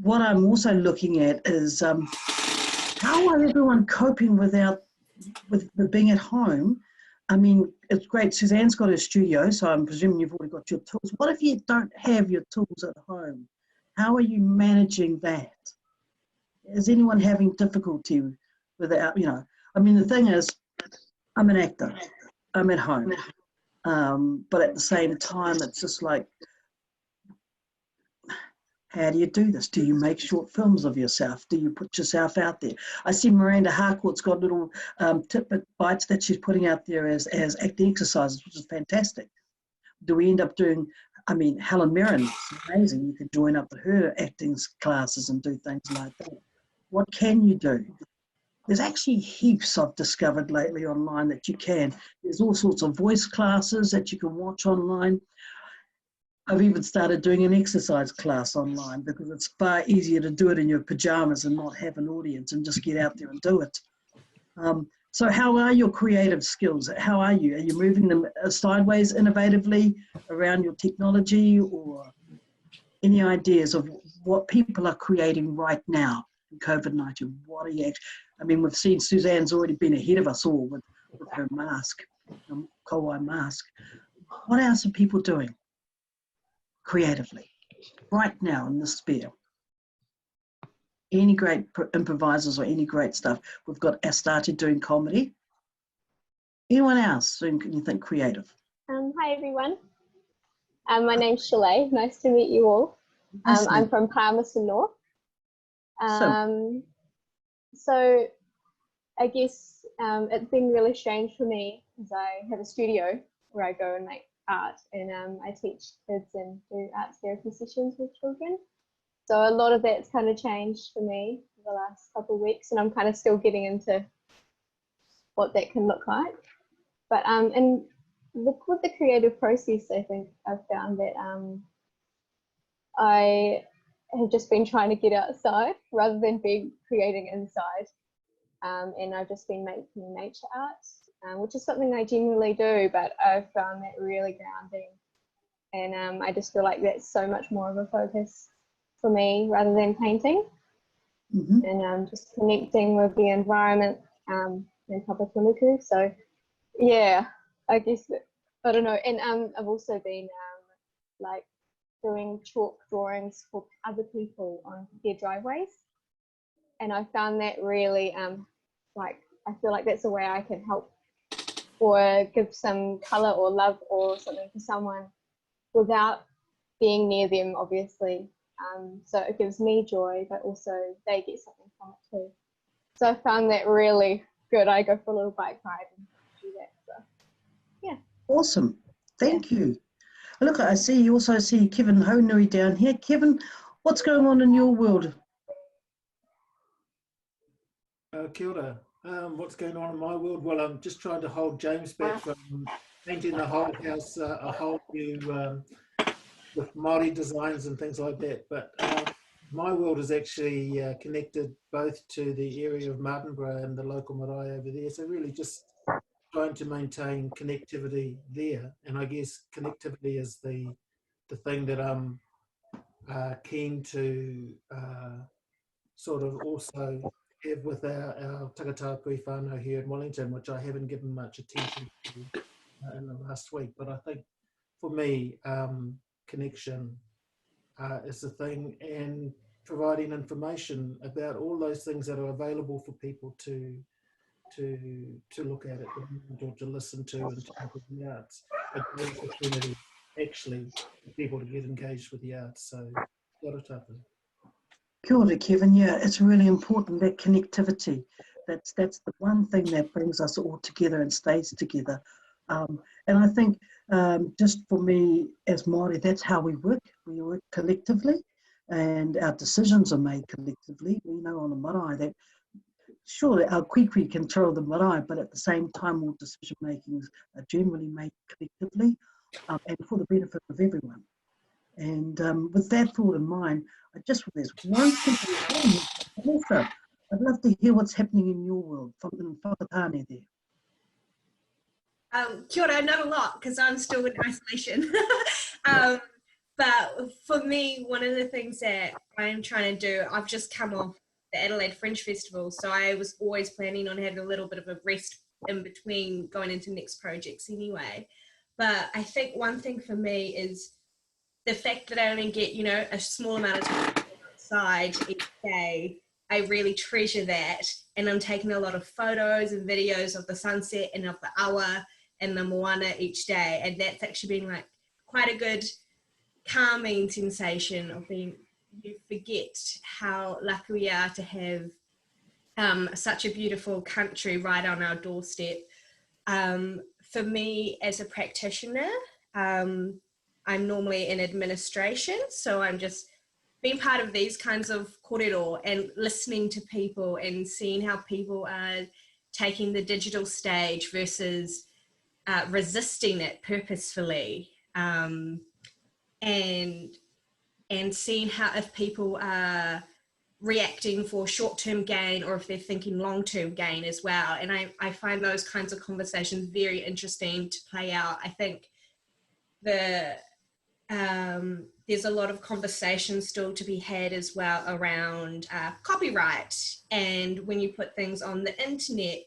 What I'm also looking at is how are everyone coping with being at home? I mean, it's great. Suzanne's got her studio, so I'm presuming you've already got your tools. What if you don't have your tools at home? How are you managing that? Is anyone having difficulty without, I mean, the thing is, I'm an actor, I'm at home, but at the same time, it's just like, how do you do this? Do you make short films of yourself? Do you put yourself out there? I see Miranda Harcourt's got little tidbit bites that she's putting out there as acting exercises, which is fantastic. Do we end up doing, I mean, Helen Mirren, it's amazing. You could join up with her acting classes and do things like that. What can you do? There's actually heaps I've discovered lately online that you can. There's all sorts of voice classes that you can watch online. I've even started doing an exercise class online because it's far easier to do it in your pajamas and not have an audience and just get out there and do it. So how are your creative skills? How are you? Are you moving them sideways innovatively around your technology, or any ideas of what people are creating right now in COVID-19? What are you actually, I mean, we've seen Suzanne's already been ahead of us all with her mask, Kauai mask. What else are people doing creatively right now in this sphere? Any great improvisers or any great stuff? We've got Astarte doing comedy. Anyone else who can you think creative? Hi everyone. My name's Shalay. Nice to meet you all. I'm from Palmerston North. So I guess it's been really strange for me because I have a studio where I go and make art, and I teach kids and do arts therapy sessions with children. So a lot of that's kind of changed for me the last couple of weeks, and I'm kind of still getting into what that can look like. But and with the creative process, I think I've found that I have just been trying to get outside rather than creating inside. And I've just been making nature art, which is something I generally do, but I've found that really grounding. And I just feel like that's so much more of a focus for me rather than painting. And just connecting with the environment and Papatu nuku. So yeah, I guess that, I don't know. And I've also been like doing chalk drawings for other people on their driveways, and I found that really like, I feel like that's a way I can help or give some color or love or something to someone without being near them, obviously. So it gives me joy, but also they get something from it too. So I found that really good. I go for a little bike ride and do that. So yeah. Awesome. Thank you. Look, I see you also see Kevin Honui down here. Kevin, what's going on in your world? Kia ora. What's going on in my world? Well, I'm just trying to hold James back from painting the whole house a whole new with Māori designs and things like that. But my world is actually connected both to the area of Martinborough and the local marae over there. So really just trying to maintain connectivity there. And I guess connectivity is the thing that I'm keen to sort of also have with our Takatapui whānau here in Wellington, which I haven't given much attention to in the last week. But I think for me, connection is the thing, and providing information about all those things that are available for people to look at it or to listen to and to look at the arts. A great opportunity actually for people to get engaged with the arts. So, kia ora tātou. Kia ora, Kevin. Yeah, it's really important, that connectivity. That's the one thing that brings us all together and stays together. And I think just for me as Māori, that's how we work. We work collectively and our decisions are made collectively. We know on the marae that sure, our kuikui control the marae, but at the same time all decision makings are generally made collectively and for the benefit of everyone. And with that thought in mind, there's one thing, Melissa, I'd love to hear what's happening in your world, in Whakatane there. Kia ora, not a lot, because I'm still in isolation. But for me, one of the things that I'm trying to do, I've just come off the Adelaide Fringe Festival, so I was always planning on having a little bit of a rest in between going into next projects anyway. But I think one thing for me is the fact that I only get, you know, a small amount of time outside each day. I really treasure that, and I'm taking a lot of photos and videos of the sunset and of the awa and the moana each day, and that's actually been like quite a good calming sensation of being, you forget how lucky we are to have such a beautiful country right on our doorstep. For me as a practitioner, I'm normally in administration, so I'm just being part of these kinds of kōrero and listening to people and seeing how people are taking the digital stage versus resisting it purposefully, and seeing how if people are reacting for short-term gain or if they're thinking long-term gain as well. And I find those kinds of conversations very interesting to play out. I think there's a lot of conversation still to be had as well around copyright, and when you put things on the internet,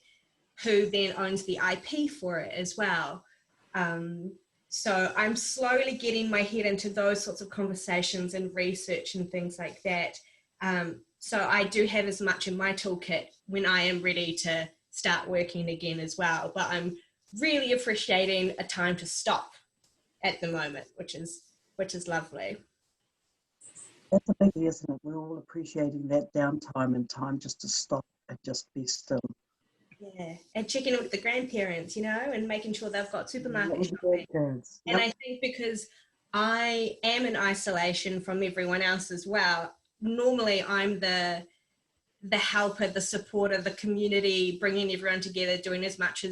who then owns the IP for it as well. So I'm slowly getting my head into those sorts of conversations and research and things like that. So I do have as much in my toolkit when I am ready to start working again as well. But I'm really appreciating a time to stop at the moment, which is lovely. That's a biggie, isn't it? We're all appreciating that downtime and time just to stop and just be still. Yeah, and checking in with the grandparents, you know, and making sure they've got supermarket shopping. Yep. And I think because I am in isolation from everyone else as well, normally I'm the helper, the supporter, the community, bringing everyone together, doing as much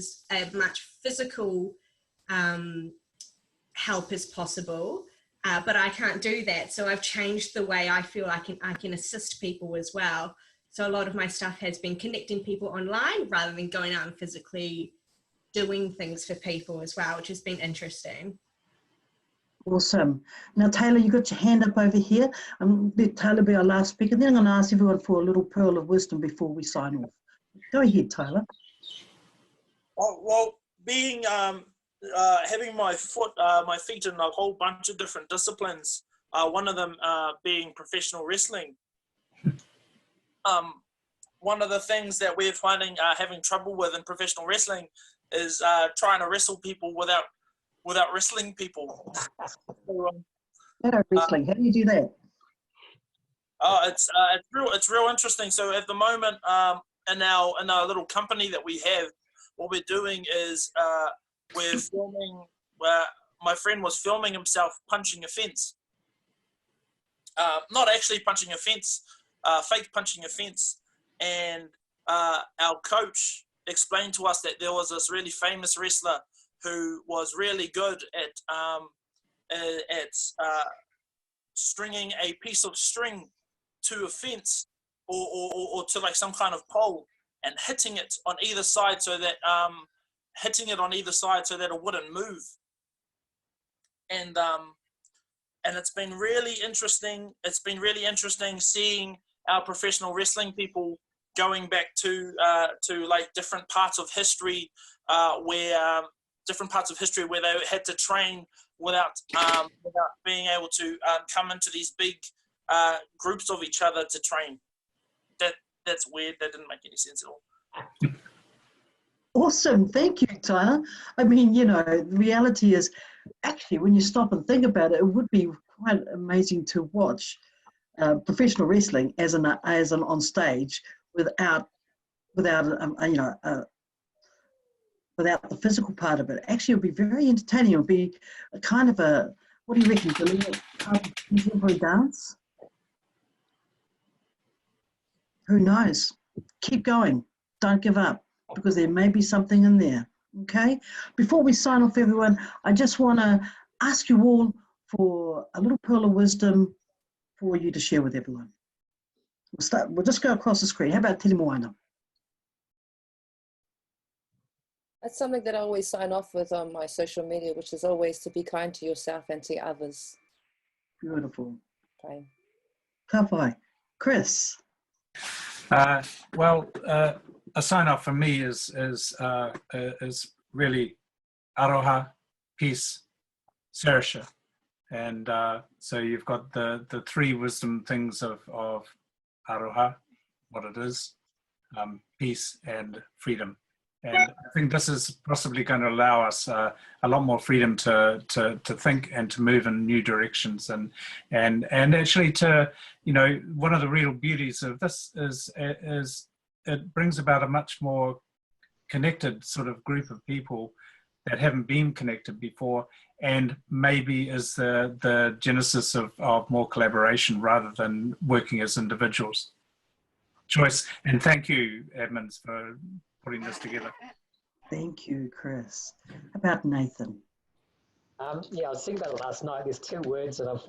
physical help as possible. But I can't do that. So I've changed the way I feel I can assist people as well. So a lot of my stuff has been connecting people online rather than going out and physically doing things for people as well, which has been interesting. Awesome. Now, Taylor, you got your hand up over here. Let Taylor be our last speaker. Then I'm going to ask everyone for a little pearl of wisdom before we sign off. Go ahead, Taylor. Well, being having my feet in a whole bunch of different disciplines. One of them being professional wrestling. One of the things that we're finding having trouble with in professional wrestling is trying to wrestle people without wrestling people. Wrestling. How do you do that? It's real interesting. So at the moment, in our little company that we have, what we're doing is we're filming. My friend was filming himself punching a fence. Not actually punching a fence, fake punching a fence, and our coach explained to us that there was this really famous wrestler who was really good at stringing a piece of string to a fence or to like some kind of pole and hitting it on either side so that it wouldn't move. And it's been really interesting. It's been really interesting seeing our professional wrestling people going back to like different parts of history where they had to train without being able to come into these big groups of each other to train. That's weird. That didn't make any sense at all. Awesome. Thank you, Tyler. I mean, you know, the reality is actually when you stop and think about it, it would be quite amazing to watch professional wrestling as an on stage without the physical part of it. Actually, it would be very entertaining. It would be a kind of a, what do you reckon, contemporary dance? Who knows? Keep going. Don't give up, because there may be something in there. Okay? Before we sign off, everyone, I just want to ask you all for a little pearl of wisdom for you to share with everyone. We'll just go across the screen. How about Te Moana? That's something that I always sign off with on my social media, which is always to be kind to yourself and to others. Beautiful. Okay. Ka pai. Chris? Well, a sign off for me is really aroha, peace, serisha. And so you've got the three wisdom things of aroha, what it is, peace and freedom. And I think this is possibly going to allow us a lot more freedom to think and to move in new directions. And actually to, you know, one of the real beauties of this is it brings about a much more connected sort of group of people that haven't been connected before, and maybe is the genesis of more collaboration rather than working as individuals. Joyce, and thank you, admins, for putting this together. Thank you, Chris. How about Nathan? Yeah, I was thinking about it last night. There's two words that I've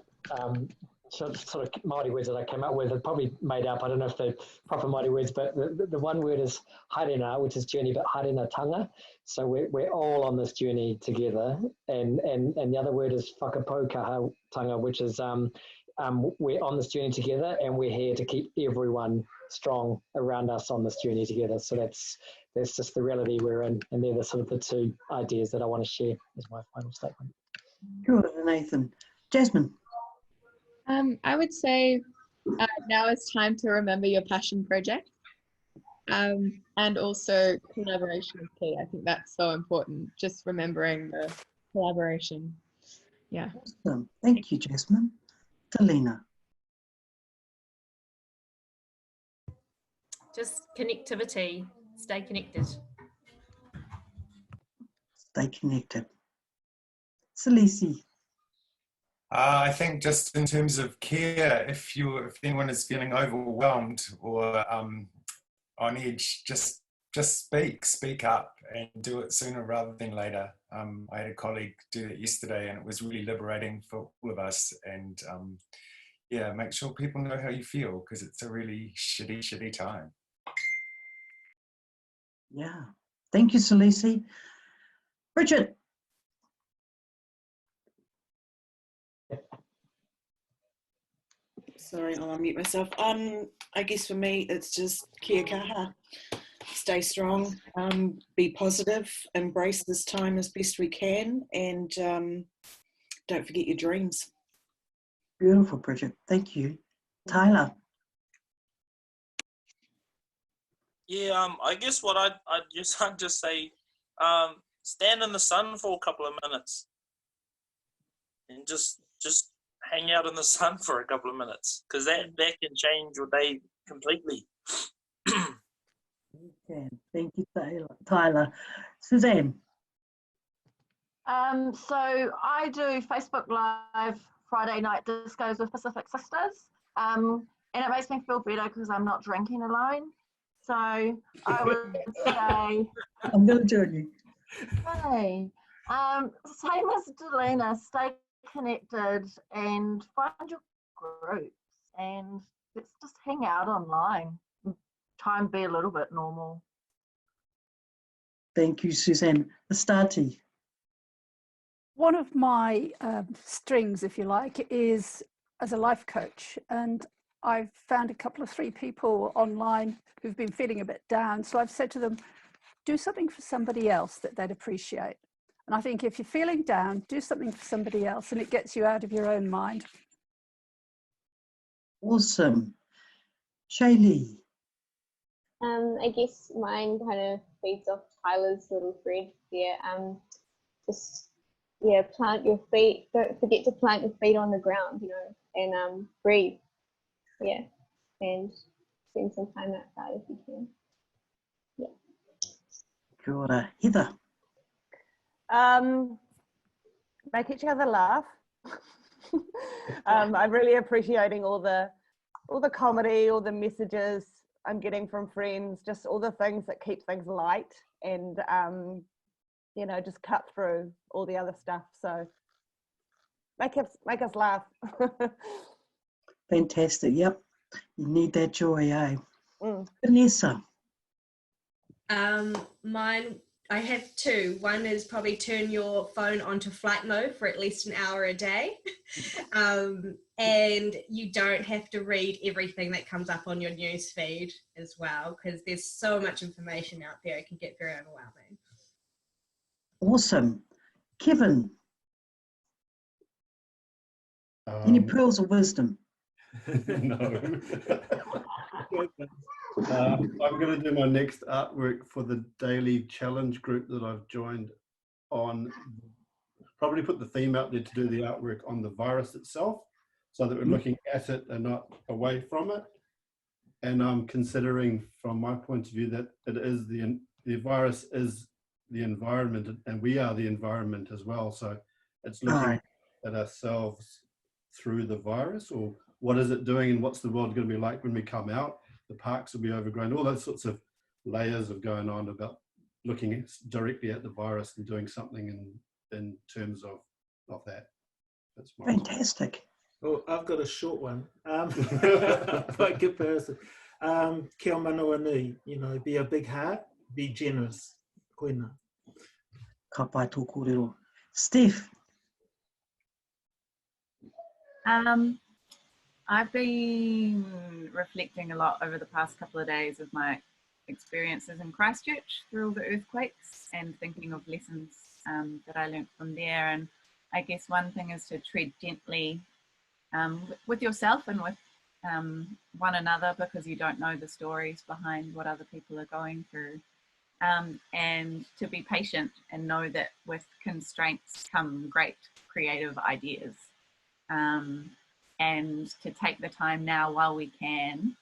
sort of Māori words that I came up with. They're probably made up. I don't know if they're proper Māori words, but the one word is haerena, which is journey, but haerena tanga. So we're all on this journey together. And the other word is whakapaukaha tanga, which is we're on this journey together, and we're here to keep everyone strong around us on this journey together. So that's just the reality we're in, and they're the sort of the two ideas that I want to share as my final statement. Good, Nathan. Jasmine? I would say now it's time to remember your passion project, and also collaboration is key. I think that's so important, just remembering the collaboration. Yeah. Awesome. Thank you, Jasmine. Talina? Just connectivity. Stay connected. Stay connected. Salisi? I think just in terms of care, if anyone is feeling overwhelmed or on edge, just speak up and do it sooner rather than later. I had a colleague do it yesterday, and it was really liberating for all of us. And yeah, make sure people know how you feel, because it's a really shitty time. Yeah. Thank you, Salisi. Bridget? Sorry, I'll unmute myself. I guess for me, it's just kia kaha. Stay strong, be positive, embrace this time as best we can, and don't forget your dreams. Beautiful, Bridget. Thank you. Tyler? Yeah, I guess what I'd just say, stand in the sun for a couple of minutes, and just hang out in the sun for a couple of minutes, because that can change your day completely. Okay. Thank you, Tyler. Suzanne? So I do Facebook Live Friday night discos with Pacific Sisters, and it makes me feel better because I'm not drinking alone. So I would say, I'm going to join you. hey, same as Delina, stay connected and find your groups and let's just hang out online and try and be a little bit normal. Thank you, Suzanne. Astarte. One of my strings, if you like, is as a life coach. And I've found a couple of 3 people online who've been feeling a bit down. So I've said to them, do something for somebody else that they'd appreciate. And I think if you're feeling down, do something for somebody else and it gets you out of your own mind. Awesome. Shaylee. I guess mine kind of feeds off Tyler's little thread there. Just, yeah, plant your feet. Don't forget to plant your feet on the ground, you know, and breathe. Yeah, and spend some time outside if you can. Yeah. Kia ora. Heather. Make each other laugh. I'm really appreciating all the comedy, all the messages I'm getting from friends, just all the things that keep things light and you know, just cut through all the other stuff. So make us laugh. Fantastic. Yep. You need that joy, eh? Vanessa. Mine, I have 2. One is probably turn your phone onto flight mode for at least an hour a day. And you don't have to read everything that comes up on your news feed as well, because there's so much information out there, it can get very overwhelming. Awesome. Kevin. Any pearls of wisdom? No. I'm going to do my next artwork for the daily challenge group that I've joined on. Probably put the theme out there to do the artwork on the virus itself, so that we're looking at it and not away from it. And I'm considering, from my point of view, that it is the virus is the environment, and we are the environment as well. So it's looking at ourselves through the virus, or what is it doing, and what's the world going to be like when we come out? The parks will be overgrown. All those sorts of layers of going on about looking directly at the virus and doing something in terms of that. That's fantastic. Oh, I've got a short one. By comparison, kia manoa nui, you know, be a big heart, be generous. Koina. Ka pai tō kōrero. Steph. I've been reflecting a lot over the past couple of days of my experiences in Christchurch through all the earthquakes and thinking of lessons that I learned from there. And I guess one thing is to tread gently with yourself and with one another, because you don't know the stories behind what other people are going through. And to be patient and know that with constraints come great creative ideas. And to take the time now while we can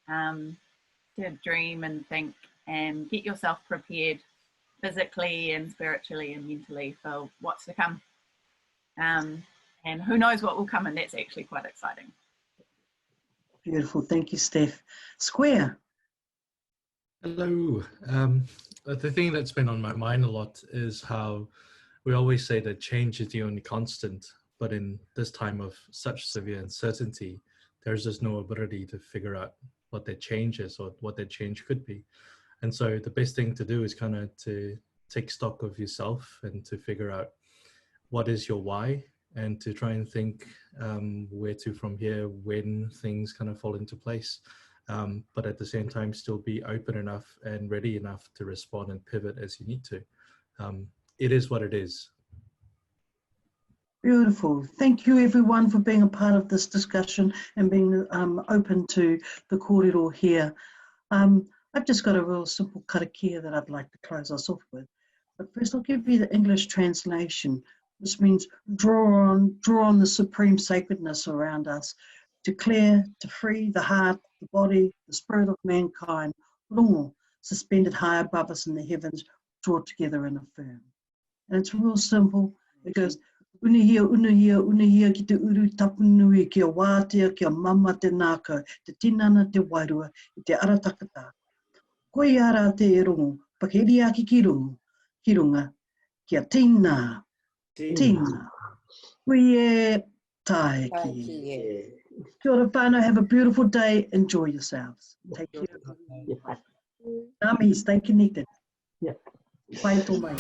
to dream and think and get yourself prepared physically and spiritually and mentally for what's to come. And who knows what will come, and that's actually quite exciting. Beautiful. Thank you, Steph. Square. Hello. The thing that's been on my mind a lot is how we always say that change is the only constant, but in this time of such severe uncertainty, there's just no ability to figure out what that change is or what that change could be. And so the best thing to do is kind of to take stock of yourself and to figure out what is your why, and to try and think where to from here when things kind of fall into place. But at the same time, still be open enough and ready enough to respond and pivot as you need to. It is what it is. Beautiful. Thank you everyone for being a part of this discussion and being open to the kōrero here. I've just got a real simple karakia that I'd like to close us off with. But first I'll give you the English translation, which means draw on the supreme sacredness around us, to clear, to free the heart, the body, the spirit of mankind, rongo, suspended high above us in the heavens, draw together and affirm. And it's real simple. It goes, unahia, ki te uru tapunui, kia wātea, kia mama te nākau, te tinana te wairua, i te aratakata. Koe ara te rongo, pakeri aki ki runga, kia tina, tina. Koe e tae ki e. Kia ora whānau, have a beautiful day, enjoy yourselves. Take care. Nami, stay connected. Yeah. Pai tō mai.